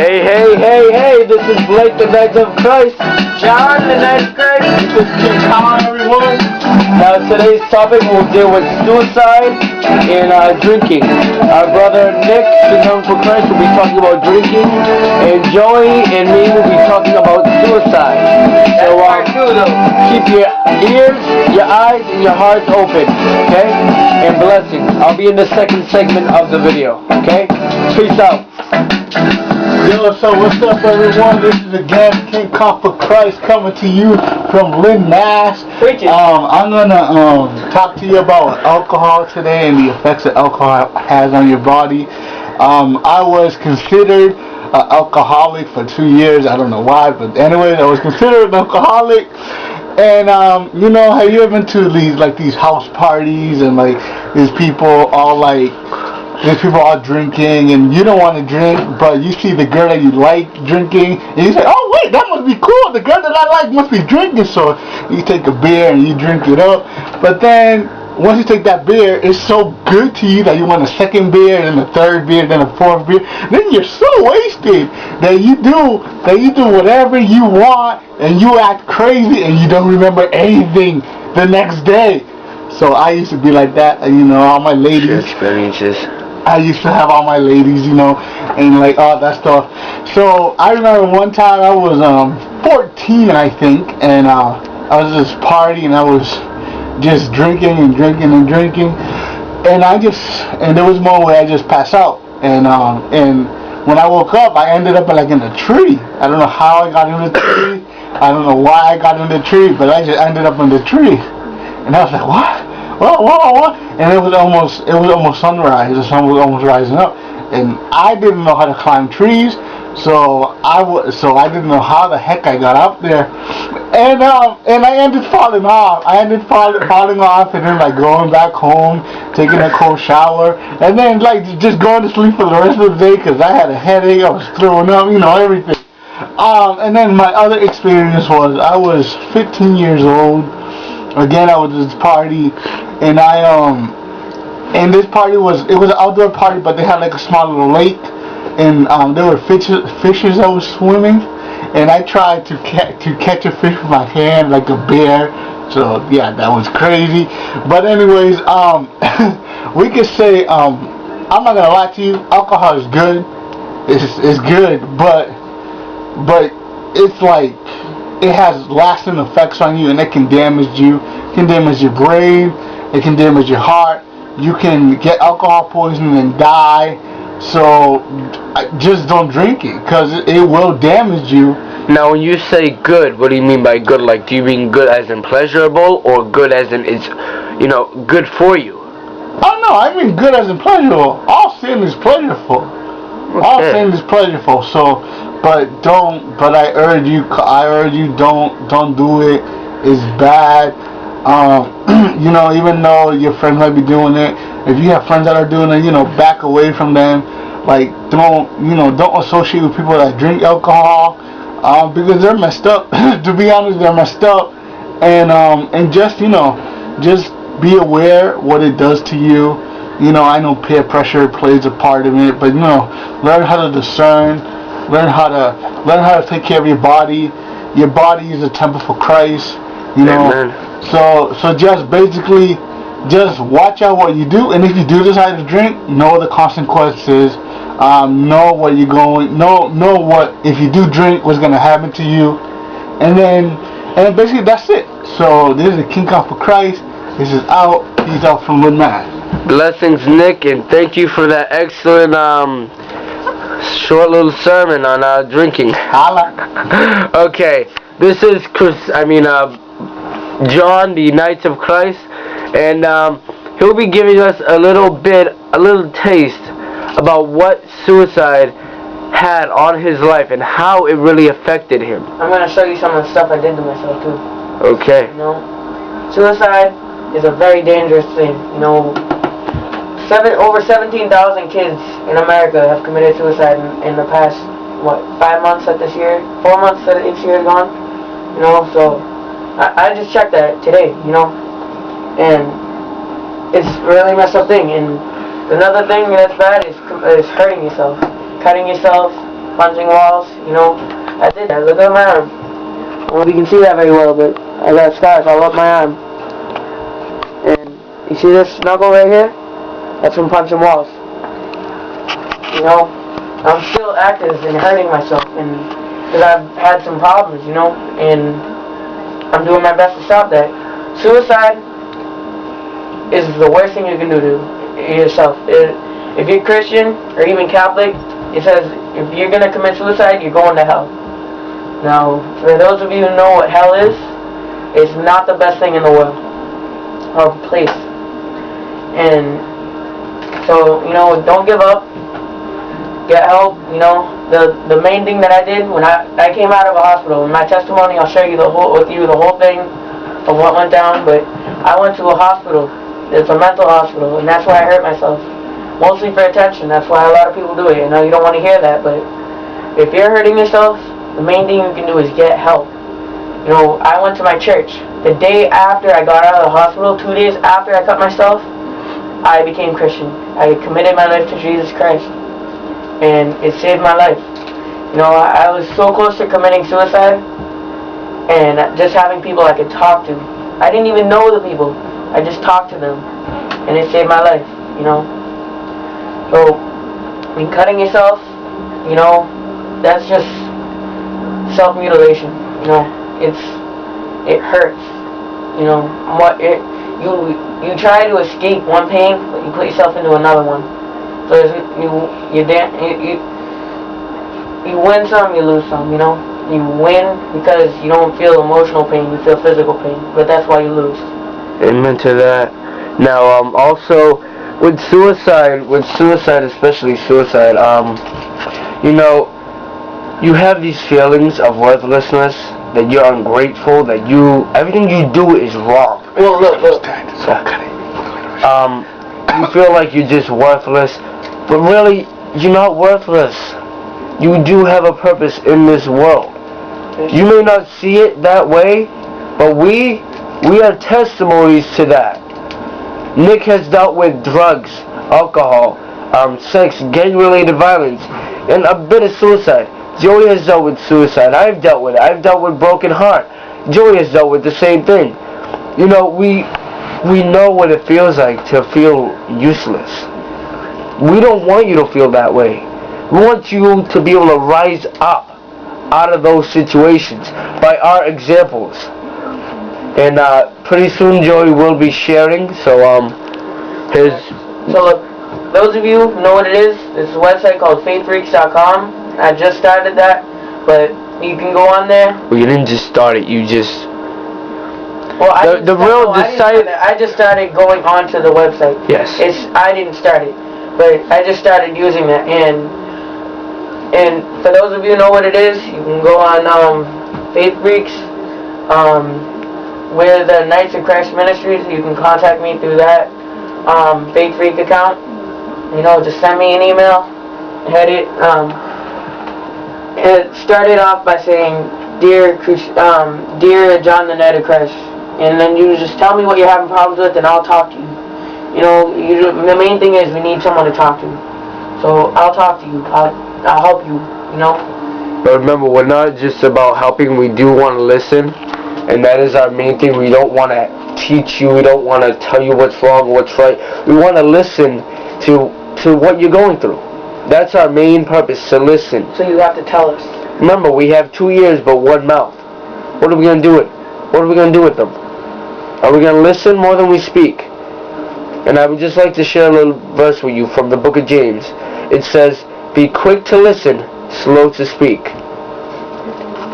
Hey, hey, hey, hey, this is Blake, the Knights of Christ. John, the Knights of Christ. This is King Khan, everyone. Now, today's topic will deal with suicide and drinking. Our brother Nick, the Knights of Christ, will be talking about drinking, and Joey and me will be talking about suicide. That's part two, though. Keep your ears, your eyes, and your hearts open, okay? And blessings. I'll be in the second segment of the video, okay? Peace out. Yo, so what's up, everyone? This is again King Khan for Christ coming to you from Lynn, Mass. I'm gonna talk to you about alcohol today and the effects that alcohol has on your body. I was considered an alcoholic for 2 years. I don't know why, but anyways, I was considered an alcoholic. And you know, have you ever been to these house parties and these people all drinking, and you don't want to drink, but you see the girl that you like drinking, and you say, oh wait, that must be cool, the girl that I like must be drinking, so you take a beer and you drink it up. But then once you take that beer, it's so good to you that you want a second beer, and then a third beer, then a fourth beer. Then you're so wasted that you do whatever you want, and you act crazy, and you don't remember anything the next day. So I used to be like that, you know, all my ladies. Your experiences. I used to have all my ladies, you know, and all that stuff. So I remember one time I was 14, I think, and I was at this party, and I was just drinking, and there was one where I just passed out, and when I woke up, I ended up in a tree. I don't know how I got in the tree. I don't know why I got in the tree, but I just ended up in the tree, and I was like, what? What? And it was almost sunrise. The sun was almost rising up, and I didn't know how to climb trees, so I didn't know how the heck I got up there, and I ended falling off. And then going back home, taking a cold shower, and then just going to sleep for the rest of the day because I had a headache. I was throwing up, you know, everything. And then my other experience was I was 15 years old. Again, I was at this party, and this party was an outdoor party, but they had a small little lake, and there were fishes that was swimming, and I tried to catch a fish with my hand like a bear. So yeah, that was crazy. But anyways, we could say I'm not gonna lie to you, alcohol is good. It's good, but it's it has lasting effects on you, and it can damage you. It can damage your brain. It can damage your heart. You can get alcohol poisoning and die. So just don't drink it, because it will damage you. Now, when you say good, what do you mean by good? Do you mean good as in pleasurable, or good as in it's, good for you? Oh no, I mean good as in pleasurable. All sin is pleasurable. Okay. All sin is pleasurable. So. But I urge you, don't do it. It's bad. Even though your friends might be doing it, if you have friends that are doing it, back away from them. Don't associate with people that drink alcohol, because they're messed up. To be honest, they're messed up. And just be aware what it does to you. I know peer pressure plays a part of it, but learn how to discern. Learn how to take care of your body. Your body is a temple for Christ. Amen. So just basically, just watch out what you do, and if you do decide to drink, know the consequences. Know what you're going. Know what, if you do drink, what's gonna happen to you, and then basically that's it. So this is King Khan for Christ. This is out. He's out from Lynn, Mass. Blessings, Nick, and thank you for that excellent short little sermon on drinking. Holla. Okay, this is John, the Knights of Christ, and he'll be giving us a little taste about what suicide had on his life and how it really affected him. I'm gonna show you some of the stuff I did to myself too. Okay. Suicide is a very dangerous thing. Over 17,000 kids in America have committed suicide in the past, 5 months that this year, 4 months that this year is gone, so I just checked that today, and it's a really messed up thing. And another thing that's bad is hurting yourself, cutting yourself, punching walls, you know. I did that. Look at my arm. Well, you can see that very well, but I got scars all up my arm. And you see this knuckle right here? That's from punching walls. You know, I'm still active and hurting myself, and because I've had some problems, you know, and I'm doing my best to stop that. Suicide is the worst thing you can do to yourself. If you're Christian or even Catholic, it says if you're going to commit suicide, you're going to hell. Now, for those of you who know what hell is, it's not the best thing in the world or place. And so, you know, don't give up. Get help. You know, the main thing that I did when I came out of a hospital, in my testimony, I'll share you the whole thing of what went down. But I went to a hospital. It's a mental hospital, and that's why I hurt myself. Mostly for attention. That's why a lot of people do it. I know you don't want to hear that, but if you're hurting yourself, the main thing you can do is get help. You know, I went to my church. The day after I got out of the hospital, 2 days after I cut myself, I became Christian. I committed my life to Jesus Christ. And it saved my life. You know, I was so close to committing suicide, and just having people I could talk to. I didn't even know the people. I just talked to them, and it saved my life, you know. So, I mean, cutting yourself, you know, that's just self-mutilation, you know. It hurts, you know. You try to escape one pain, but you put yourself into another one. So you win some, you lose some, you know. You win because you don't feel emotional pain, you feel physical pain, but that's why you lose. Amen to that. Now, also with suicide, especially suicide, you know, you have these feelings of worthlessness, that you're ungrateful, that everything you do is wrong. Well, look. You feel like you're just worthless, but really, you're not worthless. You do have a purpose in this world. You may not see it that way, but we are testimonies to that. Nick has dealt with drugs, alcohol, sex, gang-related violence, and a bit of suicide. Joey has dealt with suicide. I've dealt with it. I've dealt with broken heart. Joey has dealt with the same thing. You know, we know what it feels like to feel useless. We don't want you to feel that way. We want you to be able to rise up out of those situations by our examples. And pretty soon Joey will be sharing. So look, those of you who know what it is, there's a website called faithfreaks.com. I just started that, but you can go on there. Well, you didn't just start it. You just. Well, I just started going onto the website. Yes. I didn't start it, but I just started using that. And for those of you who know what it is, you can go on Faith Freaks. We're the Knights of Christ Ministries. You can contact me through that Faith Freak account. You know, just send me an email. It started off by saying, Dear John the Knight of Christ. And then you just tell me what you're having problems with, and I'll talk to you. You know, the main thing is we need someone to talk to. So I'll talk to you. I'll help you. You know. But remember, we're not just about helping. We do want to listen, and that is our main thing. We don't want to teach you. We don't want to tell you what's wrong, what's right. We want to listen to what you're going through. That's our main purpose, to listen. So you have to tell us. Remember, we have 2 ears but one mouth. What are we going to do with? What are we going to do with them? Are we going to listen more than we speak? And I would just like to share a little verse with you from the book of James. It says, be quick to listen, slow to speak.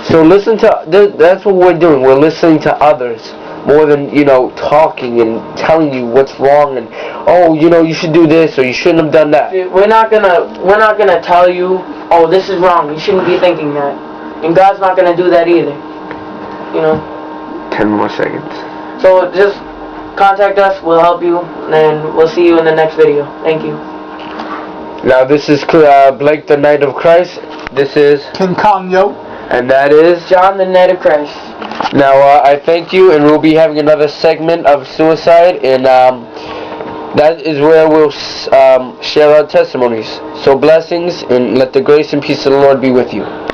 So listen to, that's what we're doing. We're listening to others more than, you know, talking and telling you what's wrong and, oh, you know, you should do this or you shouldn't have done that. We're not gonna tell you, oh, this is wrong, you shouldn't be thinking that. And God's not gonna do that either. You know? 10 more seconds. So just contact us, we'll help you, and we'll see you in the next video. Thank you. Now this is Blake the Knight of Christ. This is King Kanye. And that is John the Knight of Christ. Now I thank you, and we'll be having another segment of suicide, and that is where we'll share our testimonies. So blessings, and let the grace and peace of the Lord be with you.